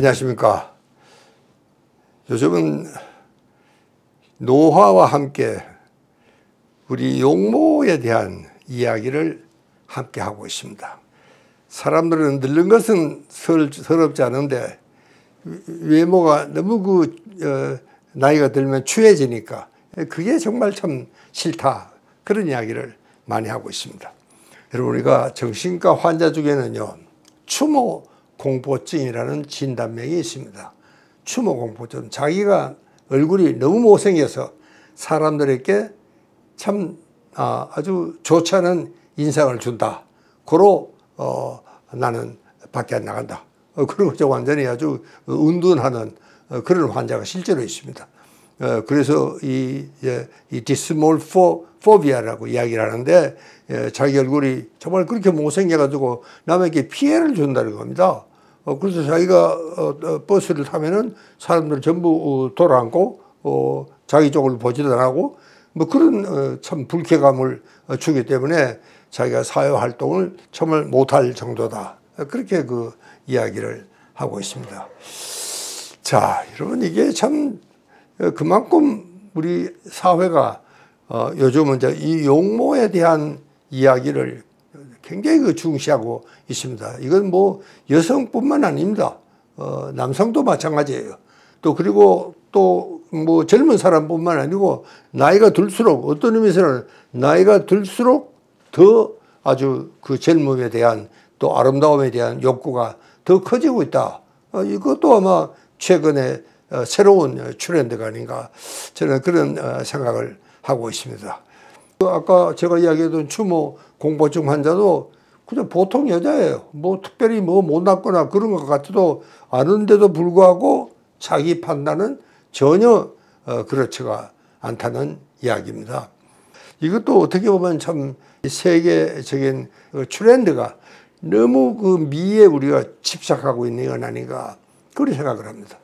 안녕하십니까. 요즘은 노화와 함께 우리 용모에 대한 이야기를 함께 하고 있습니다. 사람들은 늙는 것은 서럽지 않은데 외모가 너무 나이가 들면 추해지니까 그게 정말 참 싫다, 그런 이야기를 많이 하고 있습니다. 여러분, 우리가 정신과 환자 중에는요, 추모공포증이라는 진단명이 있습니다. 추모공포증, 자기가 얼굴이 너무 못생겨서 사람들에게 참 아주 좋지 않은 인상을 준다. 고로 나는 밖에 안 나간다. 그리고 완전히 아주 은둔하는 그런 환자가 실제로 있습니다. 그래서 이 디스몰포비아라고 이야기를 하는데, 자기 얼굴이 정말 그렇게 못생겨가지고 남에게 피해를 준다는 겁니다. 그래서 자기가 버스를 타면은 사람들 전부 돌아앉고 자기 쪽을 보지도 안 하고 뭐 그런 참 불쾌감을 주기 때문에 자기가 사회활동을 정말 못할 정도다. 그렇게 그 이야기를 하고 있습니다. 자, 여러분, 이게 참 그만큼 우리 사회가 요즘은 이제 이 용모에 대한 이야기를 굉장히 중시하고 있습니다. 이건 뭐 여성뿐만 아닙니다. 남성도 마찬가지예요. 또 그리고 또 뭐 젊은 사람뿐만 아니고 나이가 들수록, 어떤 의미에서는 나이가 들수록 더 아주 그 젊음에 대한 또 아름다움에 대한 욕구가 더 커지고 있다. 이것도 아마 최근에 새로운 트렌드가 아닌가, 저는 그런 생각을 하고 있습니다. 아까 제가 이야기했던 추모공포증 환자도 그냥 보통 여자예요. 뭐 특별히 뭐 못났거나 그런 것 같아도 않은데도 불구하고 자기 판단은 전혀 그렇지가 않다는 이야기입니다. 이것도 어떻게 보면 참 세계적인 트렌드가 너무 그 미에 우리가 집착하고 있는 건 아닌가, 그런 생각을 합니다.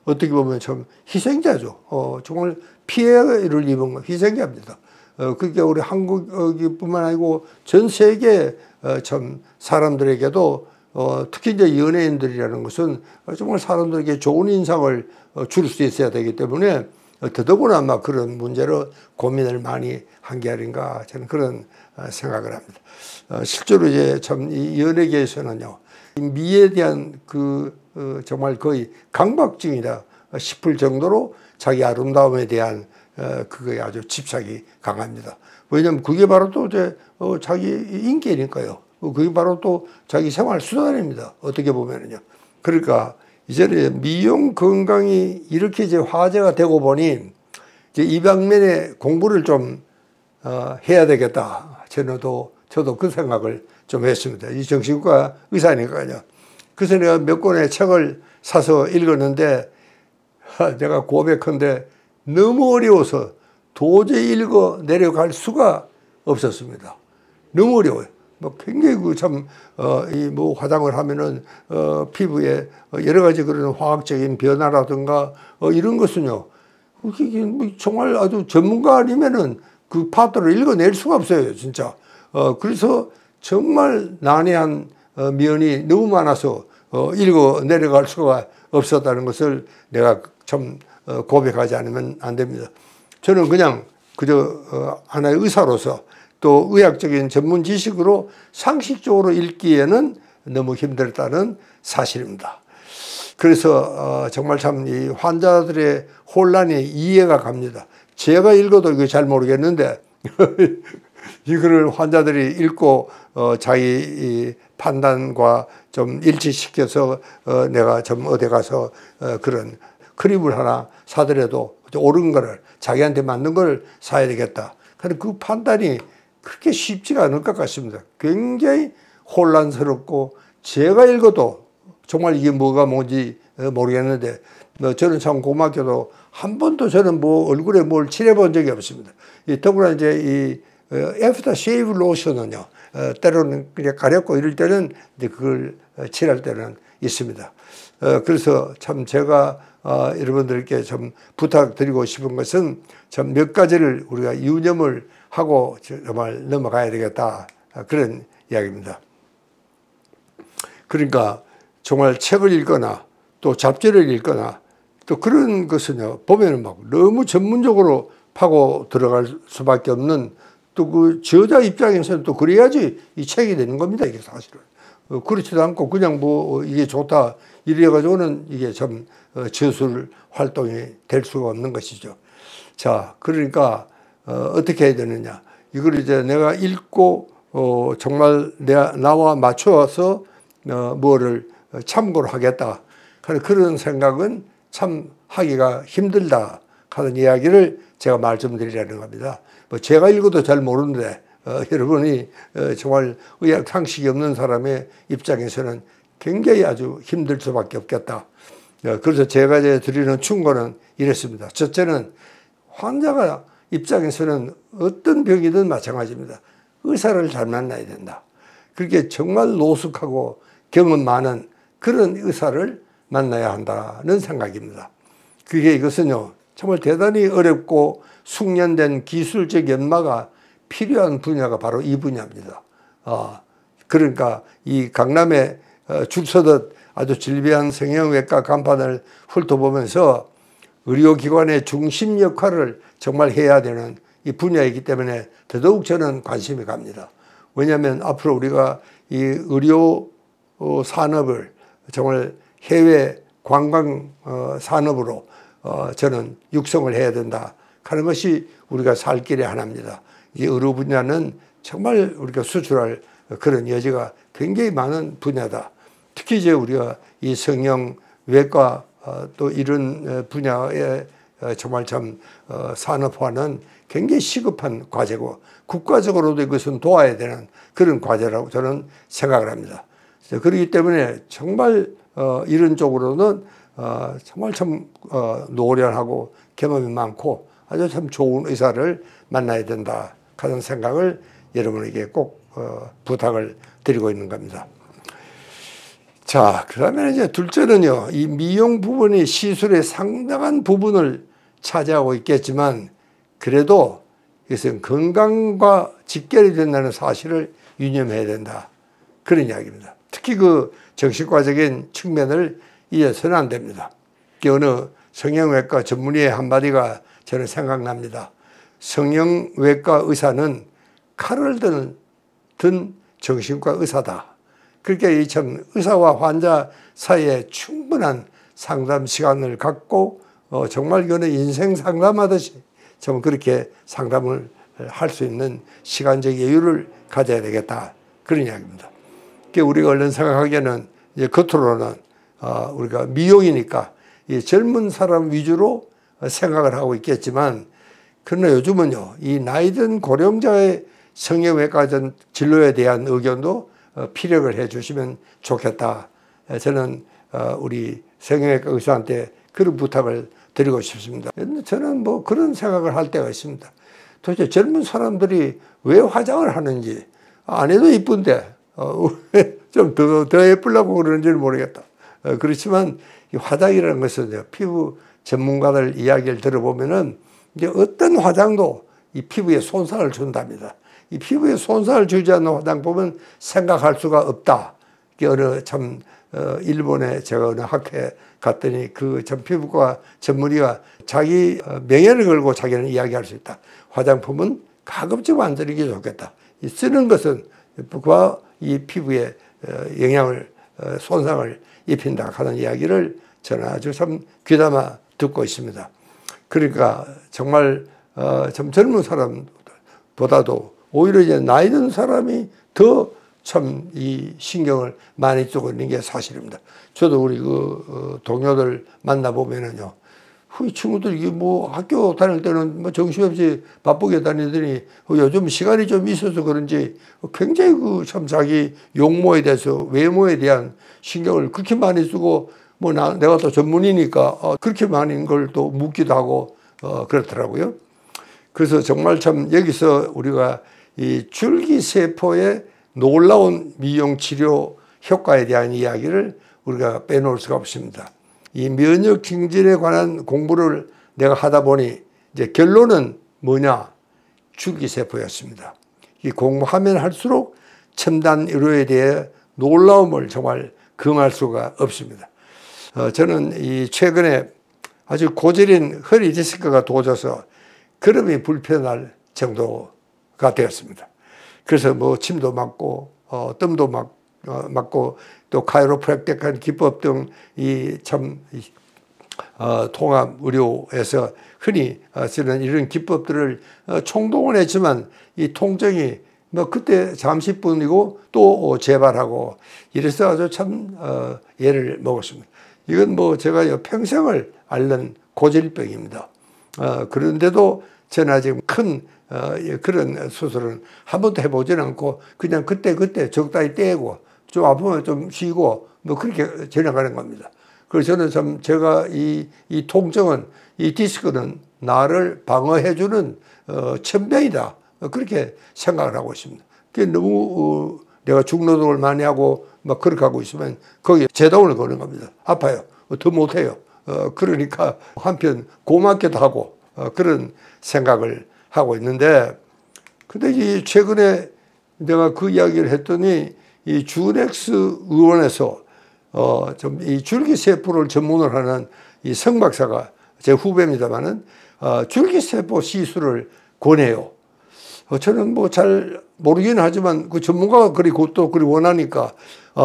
어떻게 보면 참 희생자죠. 정말 피해를 입은 희생자입니다. 그러니까 우리 한국뿐만 아니고 전 세계 참 사람들에게도 특히 이제 연예인들이라는 것은 정말 사람들에게 좋은 인상을 줄 수 있어야 되기 때문에 더더구나 아마 그런 문제로 고민을 많이 한 게 아닌가, 저는 그런 생각을 합니다. 실제로 이제 참 이 연예계에서는요, 미에 대한 정말 거의 강박증이다 싶을 정도로 자기 아름다움에 대한 그거에 아주 집착이 강합니다. 왜냐하면 그게 바로 또 이제 자기 인기니까요. 그게 바로 또 자기 생활 수단입니다. 어떻게 보면은요. 그러니까 이제는 미용 건강이 이렇게 이제 화제가 되고 보니 이제 이 방면에 공부를 좀 해야 되겠다. 저도 그 생각을 좀 했습니다. 이 정신과 의사니까요. 그래서 내가 몇 권의 책을 사서 읽었는데, 내가 고백한데 너무 어려워서 도저히 읽어 내려갈 수가 없었습니다. 너무 어려워요. 뭐 굉장히 뭐 화장을 하면은 피부에 여러 가지 그런 화학적인 변화라든가 이런 것은요, 정말 아주 전문가 아니면은 그 파트를 읽어낼 수가 없어요, 진짜. 그래서 정말 난해한 면이 너무 많아서 읽어 내려갈 수가 없었다는 것을 내가 참 고백하지 않으면 안 됩니다. 저는 그냥 그저 하나의 의사로서 또 의학적인 전문 지식으로 상식적으로 읽기에는 너무 힘들다는 사실입니다. 그래서 정말 참 이 환자들의 혼란이 이해가 갑니다. 제가 읽어도 이거 잘 모르겠는데 이거를 환자들이 읽고 자기 판단과 좀 일치시켜서 내가 좀 어디 가서 그런 크림을 하나 사더라도 옳은 거를, 자기한테 맞는 걸 사야 되겠다. 그런데 그 판단이 그렇게 쉽지가 않을 것 같습니다. 굉장히 혼란스럽고 제가 읽어도 정말 이게 뭐가 뭔지 모르겠는데, 저는 참 고맙게도 한 번도 저는 뭐 얼굴에 뭘 칠해 본 적이 없습니다. 더구나 이제 이 애프터 쉐이브 로션은요, 때로는 그냥 가렵고 이럴 때는 이제 그걸 칠할 때는 있습니다. 그래서 참 제가 여러분들께 좀 부탁드리고 싶은 것은 참 몇 가지를 우리가 유념을 하고 정말 넘어가야 되겠다, 그런 이야기입니다. 그러니까 정말 책을 읽거나 또 잡지를 읽거나 또 그런 것은요, 보면은 막 너무 전문적으로 파고 들어갈 수밖에 없는 또 그 저자 입장에서는 또 그래야지 이 책이 되는 겁니다, 이게 사실은. 그렇지도 않고 그냥 뭐 이게 좋다 이래가지고는 이게 참 저술 활동이 될 수가 없는 것이죠. 자, 그러니까 어떻게 해야 되느냐. 이걸 이제 내가 읽고 정말 나와 맞춰서 뭐를 참고를 하겠다 하는 그런 생각은 참 하기가 힘들다 하는 이야기를 제가 말씀드리려는 겁니다. 뭐 제가 읽어도 잘 모르는데 여러분이 정말 의학 상식이 없는 사람의 입장에서는 굉장히 아주 힘들 수밖에 없겠다. 그래서 제가 이제 드리는 충고는 이랬습니다. 첫째는 환자가 입장에서는 어떤 병이든 마찬가지입니다. 의사를 잘 만나야 된다. 그렇게 정말 노숙하고 경험 많은 그런 의사를 만나야 한다는 생각입니다. 그게 이것은요, 정말 대단히 어렵고 숙련된 기술적 연마가 필요한 분야가 바로 이 분야입니다. 그러니까 이 강남에 줄 서듯 아주 질비한 성형외과 간판을 훑어보면서 의료기관의 중심 역할을 정말 해야 되는 이 분야이기 때문에 더더욱 저는 관심이 갑니다. 왜냐하면 앞으로 우리가 이 의료 산업을 정말 해외 관광 산업으로 저는 육성을 해야 된다 하는 것이 우리가 살 길의 하나입니다. 이 의료 분야는 정말 우리가 수출할 그런 여지가 굉장히 많은 분야다. 특히 이제 우리가 이 성형외과 또 이런 분야에 정말 참 산업화는 굉장히 시급한 과제고 국가적으로도 이것은 도와야 되는 그런 과제라고 저는 생각을 합니다. 그렇기 때문에 정말 이런 쪽으로는 정말 참 노련하고 경험이 많고 아주 참 좋은 의사를 만나야 된다 하는 생각을 여러분에게 꼭 부탁을 드리고 있는 겁니다. 자, 그러면 이제 둘째는요, 이 미용 부분이 시술의 상당한 부분을 차지하고 있겠지만 그래도 이것은 건강과 직결이 된다는 사실을 유념해야 된다. 그런 이야기입니다. 특히 그 정신과적인 측면을 잊어서는 안 됩니다. 어느 성형외과 전문의의 한마디가 저는 생각납니다. 성형외과 의사는 칼을 든 정신과 의사다. 그러니까 이 참 의사와 환자 사이에 충분한 상담 시간을 갖고 정말 이거는 인생 상담하듯이 좀 그렇게 상담을 할 수 있는 시간적 여유를 가져야 되겠다. 그런 이야기입니다. 그러니까 우리가 얼른 생각하기에는 이제 겉으로는 우리가 미용이니까 이 젊은 사람 위주로 생각을 하고 있겠지만 그러나 요즘은요, 이 나이든 고령자의 성형외과 진료에 대한 의견도 피력을 해 주시면 좋겠다. 저는 우리 성형외과 의사한테 그런 부탁을 드리고 싶습니다. 저는 뭐 그런 생각을 할 때가 있습니다. 도대체 젊은 사람들이 왜 화장을 하는지, 안 해도 이쁜데 좀 더 예쁘려고 그러는지는 모르겠다. 그렇지만 이 화장이라는 것은 피부 전문가들 이야기를 들어보면은 이제 어떤 화장도 이 피부에 손상을 준답니다. 이 피부에 손상을 주지 않는 화장품은 생각할 수가 없다. 어느 참 일본에 제가 어느 학회에 갔더니 그 전 피부과 전문의가 자기 명예를 걸고 자기는 이야기할 수 있다. 화장품은 가급적 안 쓰는 게 좋겠다. 이 쓰는 것은 이 피부에 영향을 손상을 입힌다 하는 이야기를 저는 아주 참 귀담아 듣고 있습니다. 그러니까 정말 참 젊은 사람보다도 오히려 이제 나이 든 사람이 더 참 이 신경을 많이 쓰고 있는 게 사실입니다. 저도 우리 그 동료들 만나보면은요, 이 친구들 뭐 학교 다닐 때는 뭐 정신없이 바쁘게 다니더니 요즘 시간이 좀 있어서 그런지 굉장히 그 참 자기 용모에 대해서 외모에 대한 신경을 그렇게 많이 쓰고 뭐 내가 또 전문이니까 그렇게 많은 걸 또 묻기도 하고 그렇더라고요. 그래서 정말 참 여기서 우리가 이 줄기세포의 놀라운 미용치료 효과에 대한 이야기를 우리가 빼놓을 수가 없습니다. 이 면역 증진에 관한 공부를 내가 하다 보니 이제 결론은 뭐냐? 줄기세포였습니다. 이 공부하면 할수록 첨단 의료에 대해 놀라움을 정말 금할 수가 없습니다. 저는 이 최근에 아주 고질인 허리 디스크가 도져서 걸음이 불편할 정도가 되었습니다. 그래서 뭐 침도 맞고 뜸도 맞고 또 카이로프랙틱한 기법 등 이 참 통합 의료에서 흔히 쓰는 이런 기법들을 총동원했지만 이 통증이 뭐 그때 잠시뿐이고 또 재발하고 이래서 아주 참 애를 먹었습니다. 이건 뭐 제가 평생을 앓는 고질병입니다. 그런데도 저는 아직 큰 그런 수술은 한 번도 해보지는 않고 그냥 그때 적당히 떼고 좀 아프면 좀 쉬고 뭐 그렇게 지나가는 겁니다. 그래서 저는 참 제가 이 통증은 이 디스크는 나를 방어해주는 천병이다 그렇게 생각을 하고 있습니다. 그게 너무 내가 중노동을 많이 하고 막 그렇게 하고 있으면 거기에 제동을 거는 겁니다. 아파요. 더 못해요. 그러니까 한편 고맙기도 하고 그런 생각을 하고 있는데 근데 이 최근에 내가 그 이야기를 했더니 이 주넥스 의원에서 좀 이 줄기세포를 전문으로 하는 이 성 박사가 제 후배입니다만은 줄기세포 시술을 권해요. 저는 뭐 잘 모르긴 하지만 그 전문가가 또 그리 원하니까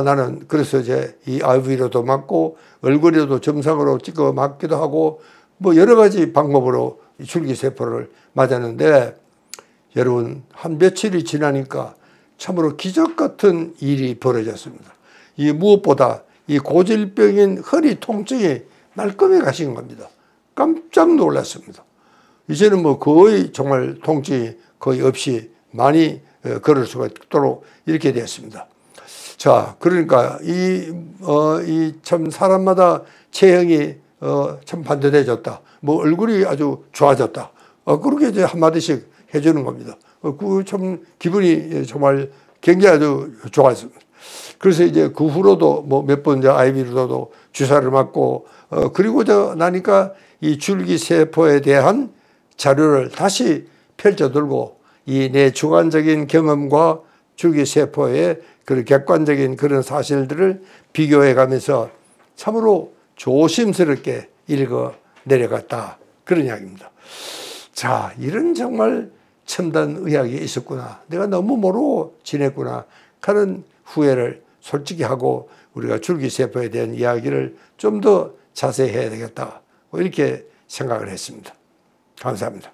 나는 그래서 이제 이 IV로도 맞고 얼굴에도 점상으로 찍어 맞기도 하고 뭐 여러 가지 방법으로 줄기세포를 맞았는데 여러분 한 며칠이 지나니까 참으로 기적 같은 일이 벌어졌습니다. 이 무엇보다 이 고질병인 허리 통증이 말끔히 가신 겁니다. 깜짝 놀랐습니다. 이제는 뭐 거의 정말 통증이 거의 없이 많이 걸을 수가 있도록 이렇게 되었습니다. 자, 그러니까 이 참 사람마다 체형이 참 반듯해졌다. 뭐 얼굴이 아주 좋아졌다. 그렇게 이제 한마디씩 해주는 겁니다. 그 참 기분이 정말 굉장히 아주 좋았습니다. 그래서 이제 그 후로도 뭐 몇 번 이제 IV로도 주사를 맞고 그리고 나니까 이 줄기세포에 대한 자료를 다시 펼쳐들고 이 내 주관적인 경험과 줄기세포의 그런 객관적인 그런 사실들을 비교해 가면서 참으로 조심스럽게 읽어 내려갔다. 그런 이야기입니다. 자, 이런 정말 첨단 의학이 있었구나. 내가 너무 모르고 지냈구나 하는 후회를 솔직히 하고 우리가 줄기세포에 대한 이야기를 좀 더 자세히 해야 되겠다. 이렇게 생각을 했습니다. 감사합니다.